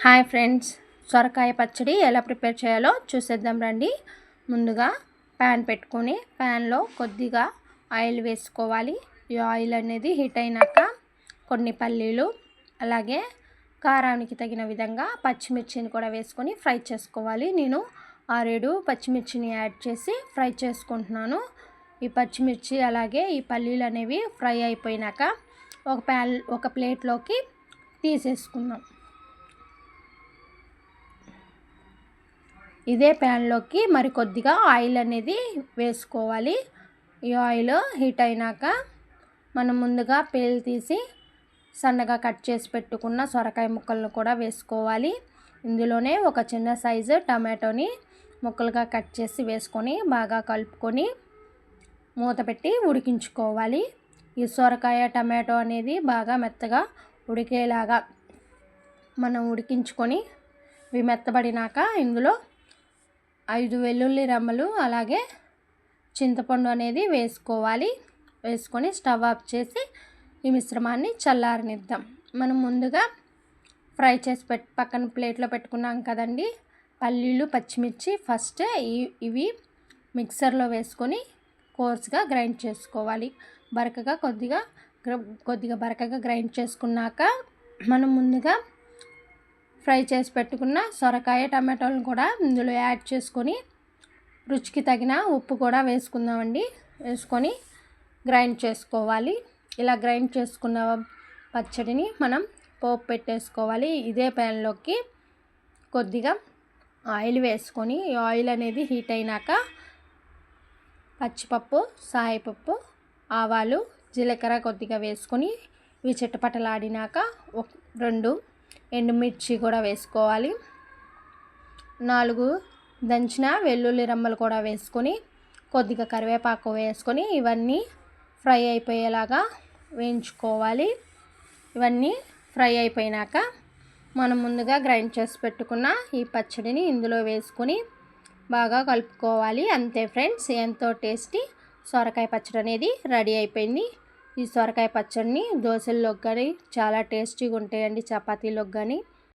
Hi friends, సొరకాయ పచ్చడి ఎలా ప్రిపేర్ చేయాలో చూసేద్దాం రండి. ముందుగా ప్యాన్ పెట్టుకొని ప్యాన్లో కొద్దిగా ఆయిల్ వేసుకోవాలి. ఈ ఆయిల్ అనేది హీట్ అయినాక కొన్ని పల్లీలు, అలాగే కారానికి తగిన విధంగా పచ్చిమిర్చిని కూడా వేసుకొని ఫ్రై చేసుకోవాలి. నేను 6-7 పచ్చిమిర్చిని యాడ్ చేసి ఫ్రై చేసుకుంటున్నాను. ఈ పచ్చిమిర్చి అలాగే ఈ పల్లీలు అనేవి ఫ్రై అయిపోయినాక ఒక ప్లేట్లోకి తీసేసుకుందాం. ఇదే ప్యాన్లోకి మరి కొద్దిగా ఆయిల్ అనేది వేసుకోవాలి. ఈ ఆయిల్ హీట్ అయినాక మనం ముందుగా పేలు తీసి సన్నగా కట్ చేసి పెట్టుకున్న సొరకాయ ముక్కలను కూడా వేసుకోవాలి. ఇందులోనే ఒక చిన్న సైజు టమాటోని ముక్కలుగా కట్ చేసి వేసుకొని బాగా కలుపుకొని మూత పెట్టి ఉడికించుకోవాలి. ఈ సొరకాయ టమాటో అనేది బాగా మెత్తగా ఉడికేలాగా మనం ఉడికించుకొని ఇవి మెత్తబడినాక ఇందులో 5 వెల్లుల్లి రెమ్మలు అలాగే చింతపండు అనేది వేసుకోవాలి. వేసుకొని స్టవ్ ఆఫ్ చేసి ఈ మిశ్రమాన్ని చల్లారనిద్దాం. మనం ముందుగా ఫ్రై చేసి పక్కన ప్లేట్లో పెట్టుకున్నాం కదండి పల్లీలు, పచ్చిమిర్చి. ఫస్ట్ ఇవి మిక్సర్లో వేసుకొని కోర్స్గా గ్రైండ్ చేసుకోవాలి. కొద్దిగా బరకగా గ్రైండ్ చేసుకున్నాక మనం ముందుగా ఫ్రై చేసి పెట్టుకున్న సొరకాయ టమాటోలను కూడా ఇందులో యాడ్ చేసుకొని రుచికి తగిన ఉప్పు కూడా వేసుకుందామండి. వేసుకొని గ్రైండ్ చేసుకోవాలి. ఇలా గ్రైండ్ చేసుకున్న పచ్చడిని మనం పోపు పెట్టేసుకోవాలి. ఇదే ప్యాన్లోకి కొద్దిగా ఆయిల్ వేసుకొని ఈ ఆయిల్ అనేది హీట్ అయినాక పచ్చిపప్పు, సాయపప్పు, ఆవాలు, జీలకర్ర కొద్దిగా వేసుకొని ఇవి చిటపటలాడినాక 2 ఎండుమిర్చి కూడా వేసుకోవాలి. 4 దంచిన వెల్లుల్లి రెమ్మలు కూడా వేసుకొని కొద్దిగా కరివేపాకు వేసుకొని ఇవన్నీ ఫ్రై అయిపోయేలాగా వేయించుకోవాలి. ఇవన్నీ ఫ్రై అయిపోయినాక మనం ముందుగా గ్రైండ్ చేసి పెట్టుకున్న ఈ పచ్చడిని ఇందులో వేసుకొని బాగా కలుపుకోవాలి. అంతే ఫ్రెండ్స్, ఎంతో టేస్టీ సొరకాయ పచ్చడి అనేది రెడీ అయిపోయింది. ఈ సొరకాయ పచ్చడిని దోశల్లోకి కానీ చాలా టేస్టీగా ఉంటాయండి, చపాతీలోకి కానీ.